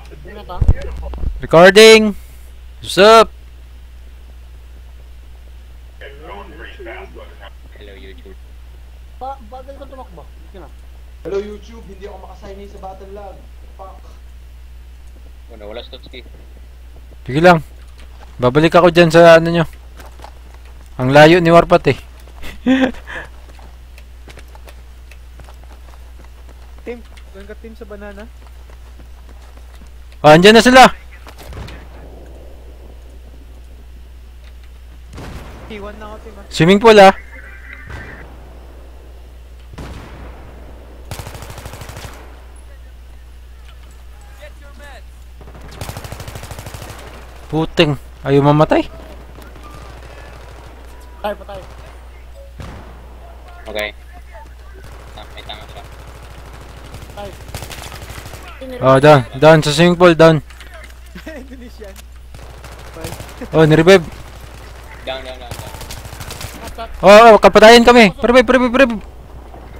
Ano to? Recording! What's up? Hello YouTube. Bagal ko tumakbo. Dito na. Hello YouTube, hindi ako makasign in sa battle lag. Fuck. Wala Stotski. Sige lang. Babalik ako dyan sa ano nyo. Ang layo ni Warpat eh. Team, doon ka team sa banana. Oh, andyan na sila. T1 na ako team ah. Swimming pool ah. Puting. Ayaw mamatay. Patay. Okay. May tama siya. Patay. Oh, down sa swimming pool, down. Indonesian. Oh, nirevive. Down. Oh, kapatayin kami. Revive.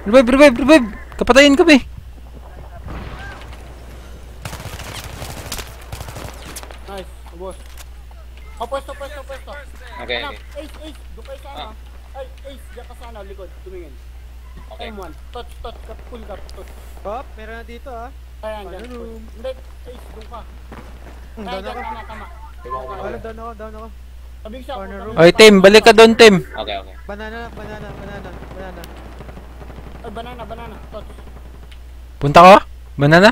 Revive. Kapatayin kami. Nice. Boss. Oh, pwesto. Okay. Anak, Ace. Doon kayo sa ano. Ay, Ace. Diyan ka sa ano, likod. Tumingin. Okay. M1. Touch. Pull ka. Touch. Oh, meron na dito ah. Kaya dyan. Ano room? Hindi, Ace. Doon ka. Kaya Down dyan, ako. tama. Wala, down ako. Sabi siya. Corner room. Oy, team, balik ka doon, team. Okay. Banana. Ay, banana. Touch. Punta ko? Banana?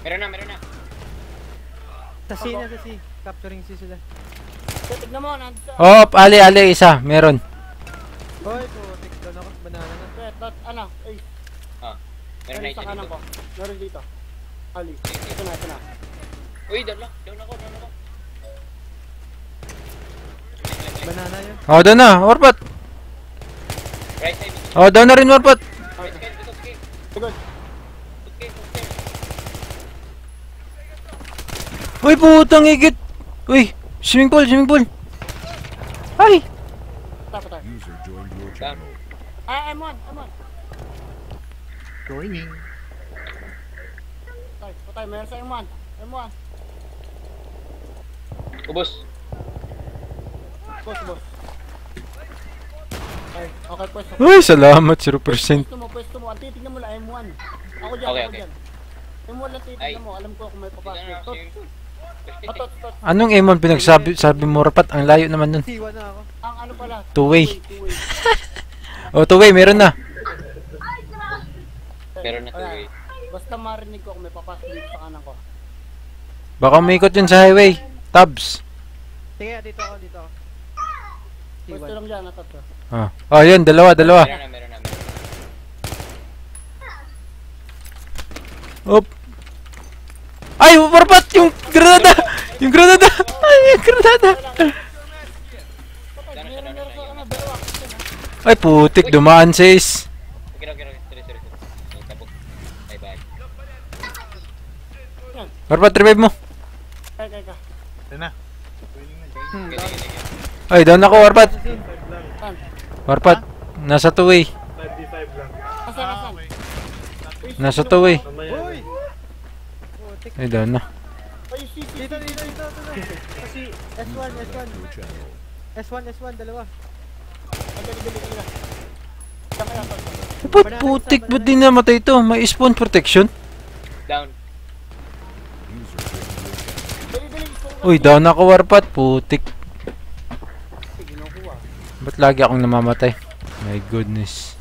Meron na. Sa C. Capturing C sila. Tignan mo, nandito. Oh, ali, isa. Meron. Hoy, putik. Down ako. Banana na. Touch. Ano, Ace. Meron na Sa isa kanan dito. ko. Meron dito. Ali. Ito na. Uy, down ako. Banana yun. Oh, doon na, Warpat. Right side. Oh, down na rin, Warpat. Right side. Stotski. Likod. Uy, putang igit. Uy, swimming pool. Ay. Patay. User joined your Down. channel. Ah, M1. Joining. Patay. Meron sa M1. Ubos. Boss. Ay, okay, pwesto. Uy, salamat, 0%. Pwesto mo. Ang titignan mo lang, M1. Ako dyan. Okay. M1 lang titignan mo. Alam ko kung may papasok. Tot. Anong Emon sabi mo, Warpat? Ang layo naman nun. T1 na ako. Ang ano pala? Two-way. Two-way. Oh, two-way, meron na. Meron na two-way. Basta marinig ko kung may papasok dito sa kanan ko. Baka umikot yun sa highway. Tabs. Sige, dito ako. Pwesto T1. lang dyan, natot ko. Oh, yun, dalawa. Meron na. Op. Ay, Warpat! Yung granada! Ay, yung granada! Patay, meron sa ano, dalawa. Ay, putik, dumaan, sis. Okay. Sorry. Tabog. Bye. Warpat, revive mo. Kaya. Okay. Ay, down ako, Warpat. Saan? Warpat, nasa two-way. Asan? Nasa two-way. Hoy! Putik. Ay, down na. Ay, si. Dito. Kasi S1. Your channel. S1, dalawa. Dali. Saan kaya, Tot? Ba't putik? Ba't di namatay ito? May spawn protection? Down. User joined your channel. Dali. Uy, down ako, Warpat. Putik. Kinukuha. Ba't lagi akong namamatay? My goodness.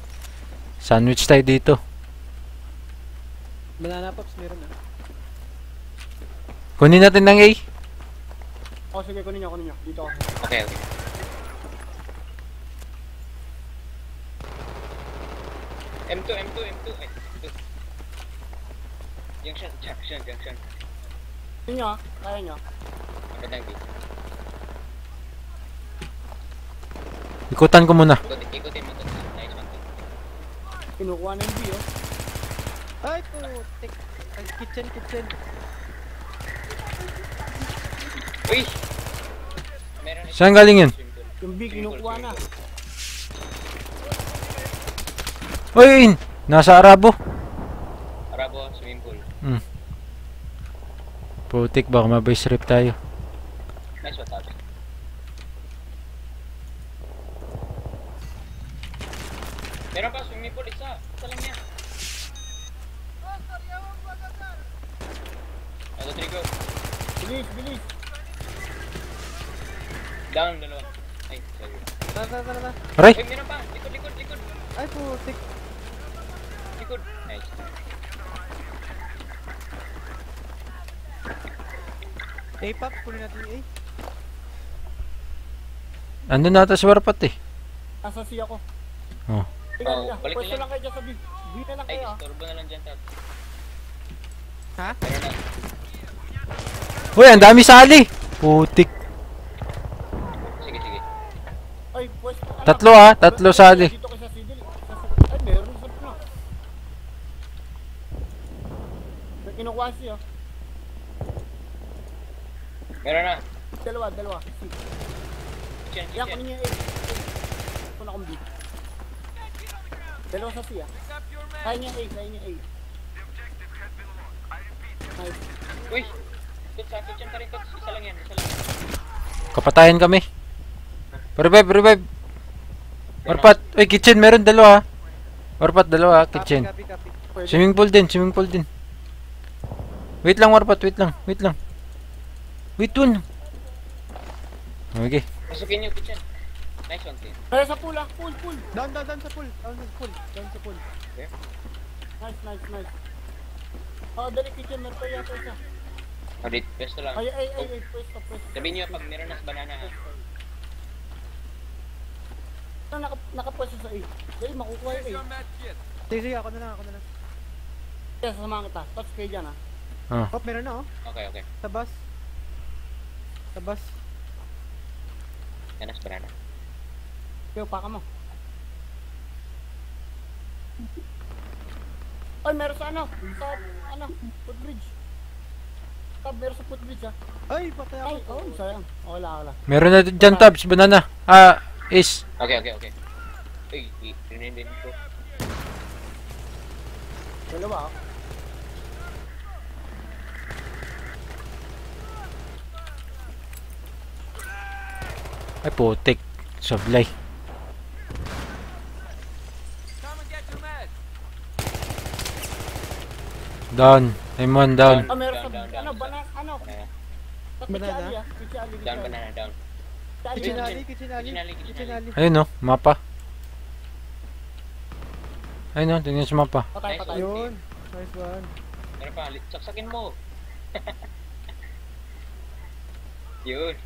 Sandwich tayo dito. Banana pops meron na. Kunin natin ng A. Oh, sige, kunin nyo. Dito ako. Okay. M2. Ay, M2. Junction. Kunin nyo, kaya nyo. Magandang B. Ikutan ko muna. Ikutin mo to. Nice one. Kinukuha na yung B, oh. Ay, putik. Ay, kitchen. Uy! Meron na. Saan galing yun? Yung B, kinukuha na. Uy, nasa Arabo. Arabo, swimming pool. Putik, baka mabase rip tayo. Nice one, Tabs. Meron pa, swimming pool, isa. Isa lang yan. Ano, 3 go. Bilis, bilis. Down, dalawa. Ay, sorry. Tara. Aray! Ay, meron pa. Likod. Ay, putik. Likod. Nice. A-pop, kunin natin yung A. Andun nata si Warpat eh. Nasa C ako. Oh. Tingnan Oh, nila. balik Pwesto lang. lang kayo dyan sa B. B na lang Ay, kayo ah. istorbo na lang dyan, Tabs. Ha? Meron na. Uy, ang dami sali! Putik. Sige. Ay, pwesto ka lang. Tatlo ah, tatlo sali. Dito kayo sa Sidil. Ay, meron sa na. May kinukuha siya. Meron na. Dalawa. C. Kitchen. Yan, kunin niyo yung A. Kuna akong B. Dalawa sa C ah. Kaya niya A. Nice. Uy! Sa kitchen pa rin, Tots. Isa lang yan. Kapatayan kami. Revive. Warpat. Uy, kitchen, meron dalawa. Warpat, dalawa, kitchen. Copy. Pwede. Swimming pool din. Wait lang, Warpat, wait lang. Wait dun. Okay. Masukin yung kitchen. Nice one, team. Kaya sa pool ah. Pool. Down sa pool. Okay. Nice. Oh, dali kitchen. Meron pa yata isa. Audit, pwesto lang. Ay, pwesto. Sabihin nyo pag meron na sa banana, ha? Nakapwesto sa A. Dali, makukuha yung A. Sige, ako na lang. Kaya sasamahan kita. Touch kayo dyan ah. Oh, meron na oh. Okay. Sa bus. Yan na sa banana. Kaya paka mo. Ay, meron sa footbridge. Meron sa footbridge ah. Ay, patay ako. Ay, sayang. Okay lang. Meron na dyan, Tabs, banana. Ace. Okay. Uy, rinindin ko. Dalawa ah. Ay, putik. Sablay. Down. M1 down. Ah, meron sa Down. banana. Banana? Kitchen alley. Down, banana, down. Kitchen Kitchen alley. alley. Ayun no, mapa. Ayun no, tingnan sa mapa. Patay. Yun. Nice one. Meron pa, saksakin mo. Yun.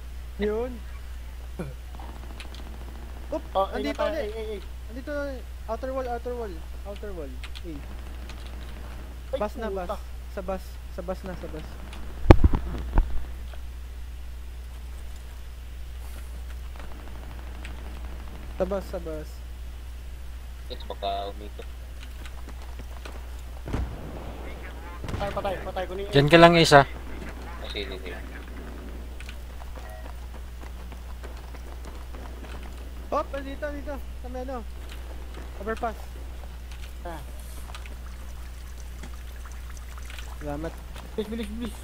Oop, Oh, andito tayo. ulit. Ay. Andito, outer wall. A. Ay, Bus na, puta. bus. Sa bus. Sa bus. Let's baka umikot. Patay. Kunin Diyan ka lang isa. Sige. Oh, dito. Sa may ano. Overpass. Ah. Salamat. Bilis.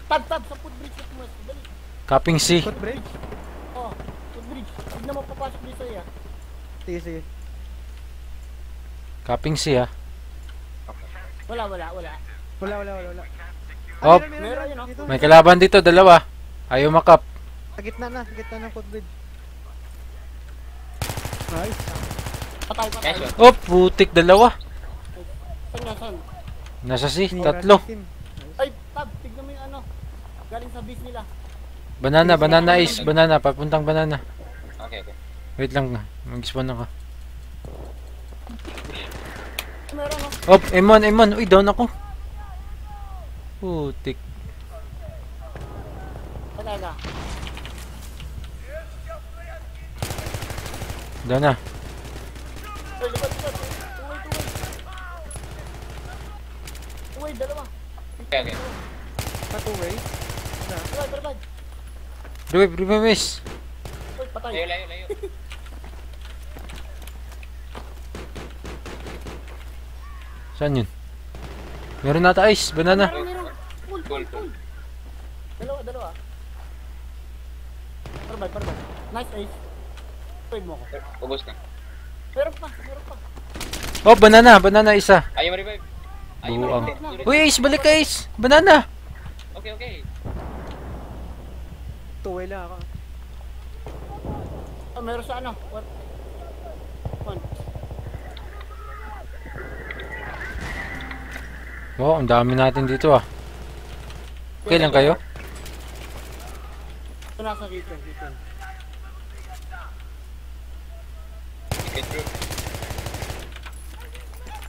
Tab sa footbridge na pumas. Dali. Capping C. Footbridge? Oh, footbridge. Hindi na mapapasok dito sa'yo ah. Sige. Capping C ha. Wala. Wala. Op. Meron yun, oh. Dito. May kalaban dito, dalawa. Ayaw makap. Sa gitna ng footbridge. Nice. Patay. Nice one. Oh, putik, dalawa. Saan? Nasa C, tatlo. Ay, Tab, tignan mo yung ano. Galing sa base nila. Banana Ace, banana, papuntang banana. Okay. Wait lang, mag-spawn ako. Meron oh. Op, M1. Uy, down ako. Putik. Patay ka. Down na. Ay, likod. Tuway, dalawa. Okay. Sa two-way. Revive. Revive, miss. Uy, patay. Layo. Saan yun? Meron nata ice, banana. Meron. Pull. Dalawa. Parabay. Nice ace. Pwede mo ko. Ubus na. Meron pa. Oh, banana isa. Ayaw ma-revive. Ayaw Buang. ma-revive. Uy, Ace, balik ka, Ace. Banana. Okay. Tuway lang ako. Oh, meron sa ano? One. Oh, ang dami natin dito ah. Okay lang kayo? Ito nasa kitchen. Get through.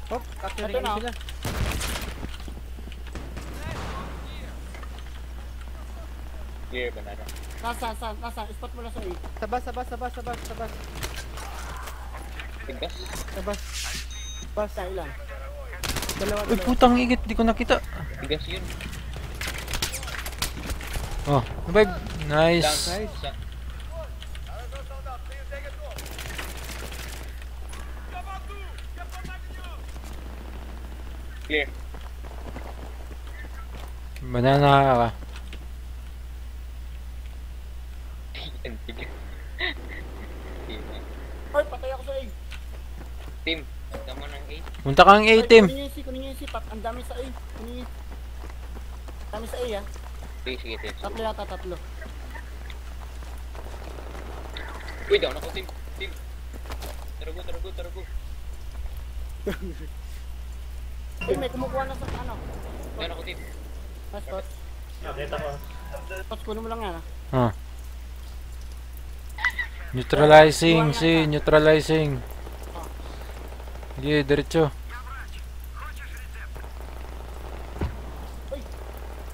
Hop, capturing Ito na. sila. Clear, banana. Nasa. Spot mo lang sa A. Sabas. Tiggas. Sabas. Bas. Sa ilan? Dalawa. Uy, putang igit. Di ko nakita. Tiggas yun. Oh, revive. Down. Nice. Nice. Isa. Clear. Banana ka. Ang tigil. Hoy, patay ako sa A. Team, punta mo ng 8. Punta kang A, team. Kunin niyo yung C. Ang dami sa A. Kunin niyo. Dami sa A ah. Sige, team. Tatlo. Uy, down ako, team. Tarago. Uy, may kumukuha na sa ano. Down ako, team. Nice spot. Spot, kunin mo lang yan ah. Ah. Neutralizing, neutralizing. Sige, diretso.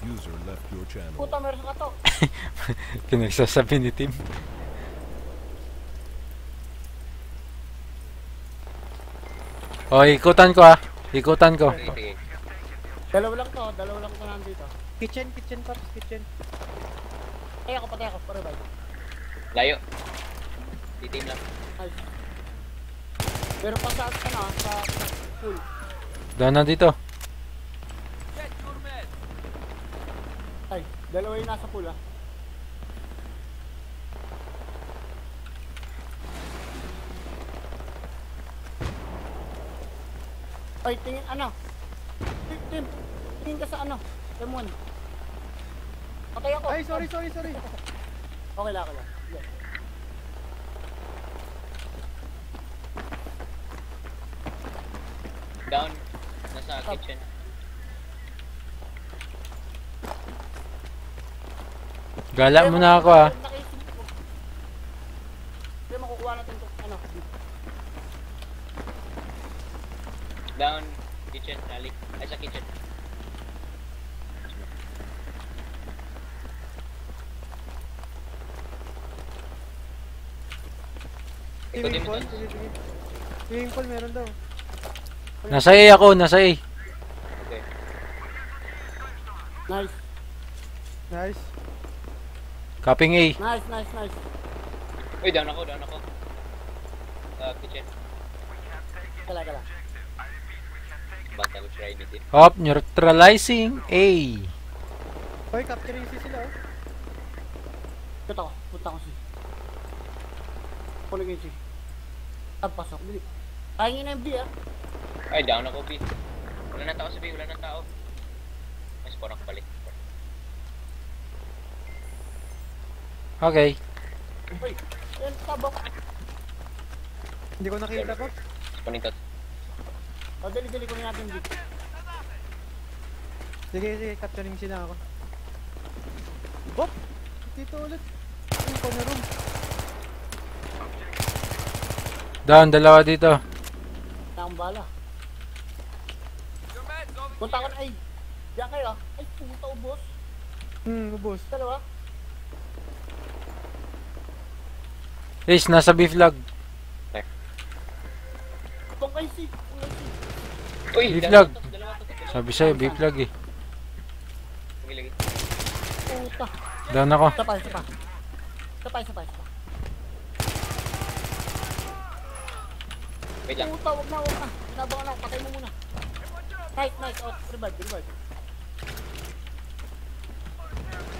User left your channel. Puta, meron sa kato. Pinagsasabi ni Tim. Oh, ikutan ko ah. Ikutan ko. Sige. Dalawa lang to nandito. Kitchen, Pops, kitchen. Patay ako, parabay. Layo. Team lang. Nice. Pero pa sa pool. Doon na dito. Ay, dalawa yung nasa pool ah. Ay, tingin ano? Tim, tingin ka sa ano? M1. Patay ako. Ay, sorry. Okay lang. Yeah. Down. Nasa kitchen. Gala mo na ako ah. Kaya makukuha natin ito. Ano? Down. Kitchen. Alley. Ay, sa kitchen. Swimming pool, Swimming pool meron daw. Nasa A ako, nasa A. Okay. Nice. Copying A. Nice. Uy, down ako. Sa kitchen. Kala. Bata ko try ni team. Up, neutralizing A. Hoy, capturing sila oh. Punta ko si. Kunin ko yung si. Pasok. Bili. Kaya nyo na yung B ah. Ay, down ako, B. Wala nang tao sa B. May spawn ako balik. Okay. Uy, yan tabak. Hindi ko nakita, Pops. Spawning tot. O, dali kunin natin B. Sige, capturing sila ako. Hop! Dito ulit. Yung corner room. Down, dalawa dito. Takang bala. Punta ko na ay. Diyan kayo ah. Ay, puta ubos. Ubos. Dalawa. Ace, nasa B flag. Kung kayo si. Uy, B dalawa flag. to. Sabi sa'yo, B flag eh. Sige, lagi. Puta. Down ako. Isa pa. Wait lang. Puta, wag na. Inabangan ako. Patay mo muna. Nice. Oh, revive.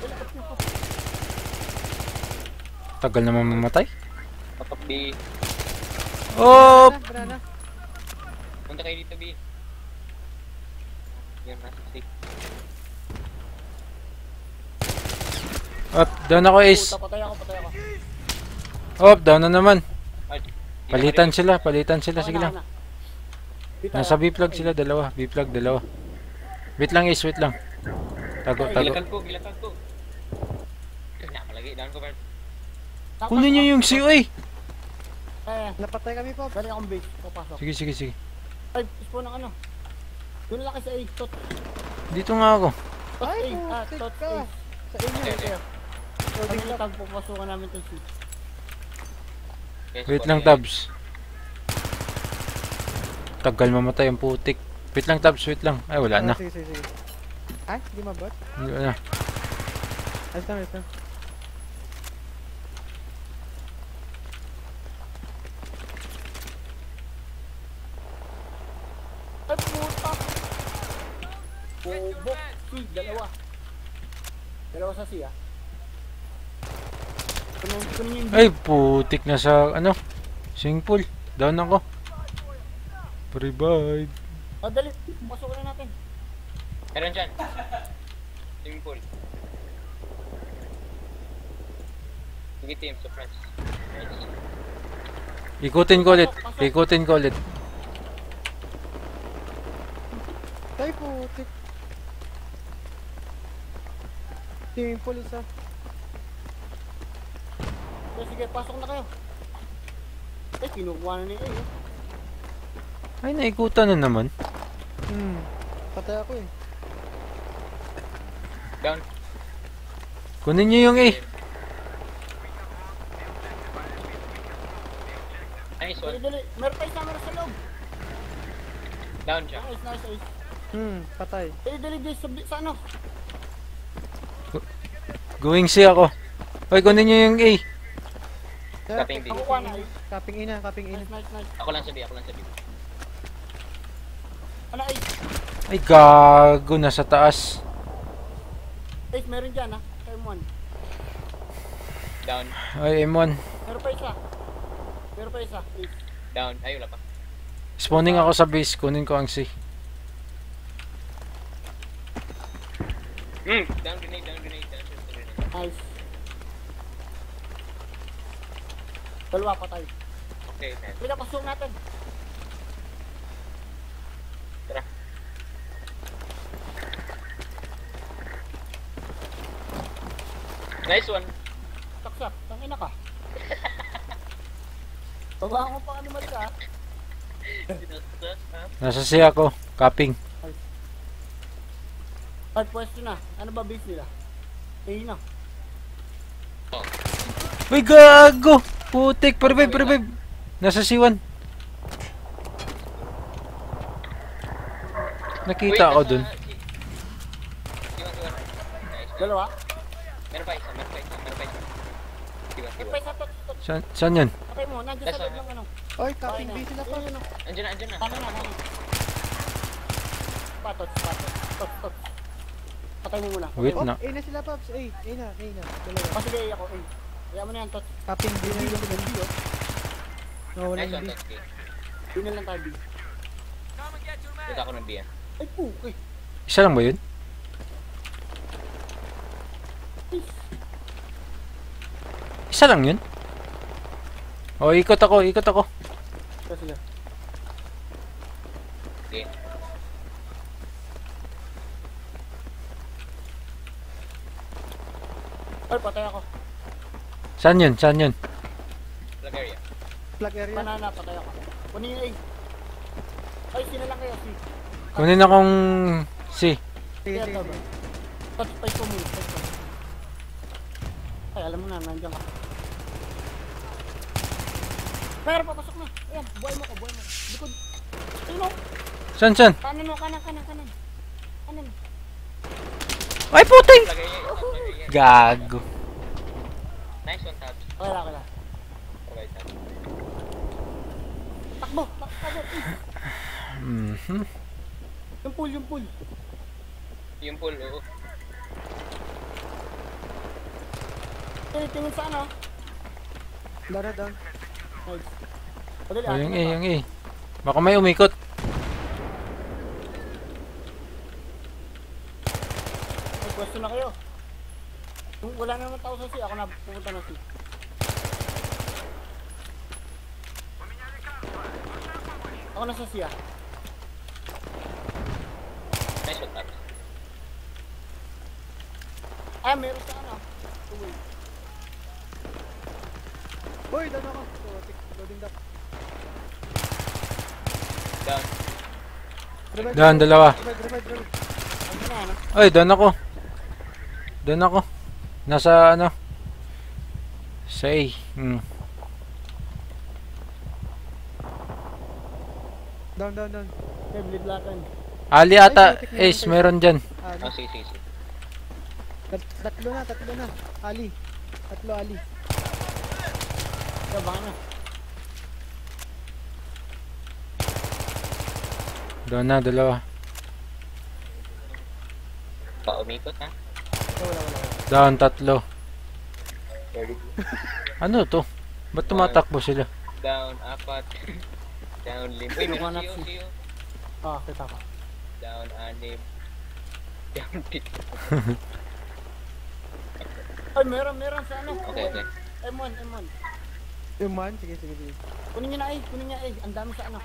Dali ka. Tagal naman mamatay. Papak B. Oh! Banana. Punta kayo dito, B. Yan, nasa C. Up, down ako Ace. Puta, patay ako, patay ako. Up, down na naman. Ay, di Palitan na sila, palitan sila. Okay Sige na, lang. okay na. Dito, Nasa B-plug sila, dalawa. B-plug, dalawa. Wait lang Ace, wait lang. Tago, tago. Gilakad ko, gilakad ko. Nakalagay, down ko, Bert. Tapos, Kunin nyo yung COA. Napatay kami, Pop. Galing akong base. Papasok. Sige, sige, sige. Ay, spawn ng ano. Doon lang kayo sa A. Tot. Dito nga ako. Tot A. Ay, Ah, putik tot ka. A. Sa inyo. Okay. Kami na tag pupasukan namin to C. Yes, Wait po, lang yan. Tabs. Tagal mamatay ang putik. Wait lang Tabs, wait lang. Ay, wala na. Sige, sige, sige. Ay, di mabot? Wala na. Ayos na, ayos na. Ay, puta! Bobok! C, dalawa. Dalawa sa C, ah. Kunin yung B. Ay, putik na sa, ano, swimming pool. Down ako. Revive. Oh, dali. Pasukan na natin. Meron dyan. Swimming pool. Sige, team, so friends. Nice. Ikutin ko ulit. Ikutin ko ulit. Ay, putik. Swimming pool isa. Okay, sige, pasok na kayo. Ay, kinukuha na ni A, eh. Ay, naikutan na naman. Patay ako eh. Down. Kunin nyo yung A. Nice Dali, one. dali. Meron pa isa, meron sa loob. Down siya. Nice, nice, nice. Patay. Dali, dali, dali, sa ano. Going C ako. Ay, kunin nyo yung A. Kaping B. Nakukuha na, eh. Kaping ina, kaping ina. Nice, nice, nice. Ako lang sa B, ako lang sa B. Ano, ay. Ay, gago. Nasa taas. Ace, meron dyan, ha. M1. Down. Ay, M1. Meron pa isa. Meron pa isa. Ace. Down. Ay, wala pa. Spawning ako sa base. Kunin ko ang C. Down grenade, down grenade, down grenade. Nice. Dalawa pa tayo. Okay, man. Pinapasok natin. Tara. Nice one. Saksak. Tangina ka. Babaan mo pa animal ka, ha. Sinasas, ha? Nasa C ako. Capping. Ay, pwesto na. Ano ba base nila? Ayun na. Uy, gago! Putik. Revive, revive. Nasa C1. Nakita ako dun. Siwan. Nice. Dalawa? Meron pa isa, meron pa isa, meron pa isa. Siwan, Meron siwan. pa isa. Tot. Saan yan? Patay mo. Nandiyan sa loob ng ano. Oy, kaping B sila pa. Ayun, ano. Andyan na, andyan na. Tama na. Patot, patot. Tot. Patay mo muna. Wait Oh, na. A na sila, Pops. A na. Dalawa. Oh, sige, ako. Ay. Kaya mo na yan, Tot. Kaping B na yung B, oh. Nawala Nice yung one, B. Totsky. Yun na lang tayo, B. Dito ako ng B, ah. Ay, puki. Isa lang ba yun? Isa lang yun? O, ikot ako. Sige. Okay. Ay, patay ako. Saan yun? Flag area. Flag area. Banana, patay ako. Kunin yung A. Ay, sila lang kayo, C. Kunin akong C. Sige, Kaya sige, to, sige. Tot, pay ko muna. Pay ko. Ay, alam mo na, nandiyan ka. Meron pa, pasok na. Ayan, buhay mo ko. Likod. Ayun o. Saan? Kanan mo, kanan. Kanan. Ay, puting! Flag area, flag area. Gago. Nice one, Tabs. Okay lang. Okay, Tabs. Takbo. Mhm. Yung pool. Yung pool, oo. Tingin sa ano. Lara down. Nice. Padali, Oh, yung atin A, na ba? yung A. Baka may umikot. May pwesto na kayo. Kung wala naman tao sa C, ako na pupunta na C. Ako na sa C ah. Nice shot, Max. Ah, meron sa ano. Tuloy. Uy, down ako. Loading dock. Down. Revive, Down, dalawa. revive. Ano na ano? Ay, doon ako. Doon ako. Nasa ano? Sa A. Down. Okay, bleed lakan. Ali ata. Ace, meron dyan. Ali. Oh, sige. Tatlo na. Ali. Tatlo Ali. Kaya baka na. Doon na, dalawa. Pa-umikot, ha? Wala. Down, tatlo. Very good. Ano to? Ba't tumatakbo sila? Down, 4. Down, 5. Uy, meron Lumanap si- siyo. Ah, kita ko. Down, 6. Down, 8. Ay, meron sa ano. Okay. M1. Yung man, sige. Kunin niya na A, Ang dami sa ano.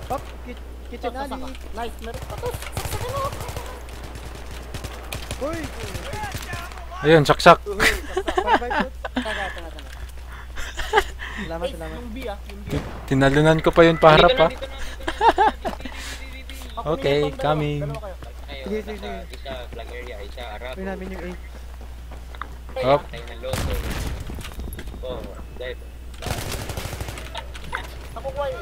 Pop, kitchen Saksak Ali. ka. Nice, meron. Patos, saksakin mo. Uy! Ayun, saksak. Revive po. Taga. Salamat. Yung B ah, yung B. Tinalunan ko pa yun paharap ha. Dito na. Ako Okay, na yung dalawa. coming. Dalawa kayo. Ayun, Sige. Isa, flag area. Isa, harap. Uy namin yung A. Hop. Tayo ng loto. Oh, dive. Ako ko ay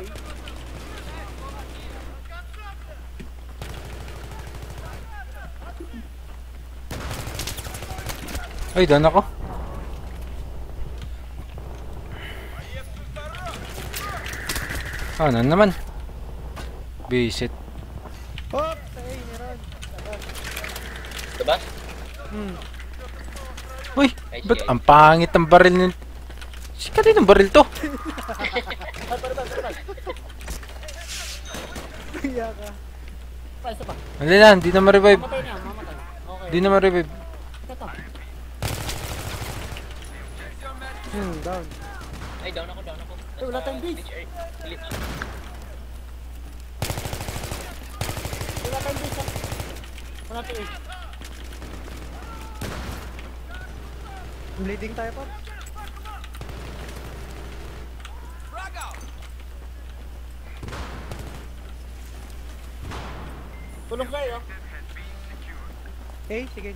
Ay, doon ako. Ano naman? Visit. Hop! Sa A, meron. Diba? Uy, ba't ang pangit ng baril nun? Sikat din ang baril to. Kaya ka. pa, isa pa. Hindi na, hindi na ma-revive. Mamatay na, mamatay. Okay. Hindi na ma-revive. Ito. Down. Ay, down ako. Ay, wala tayong base. Glitch. Wala tayong base ah. Wala tayong base. Bleeding tayo pa. Tulong kayo. Eh, sige.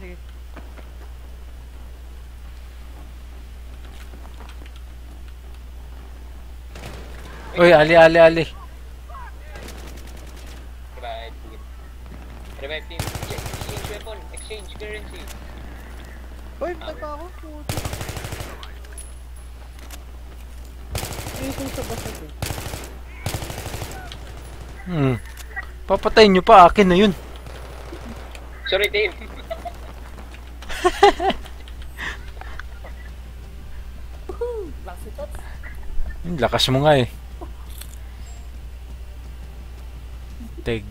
Uy, ali. Revive. Revive team. Exchange weapon. Exchange currency. Uy, patay pa ako. Puto. Itong sa basag eh. Papatayin nyo pa, akin na yun. Sorry, team. Last shots. Lakas mo nga eh. Teg.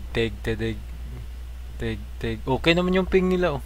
Okay naman yung ping nila oh.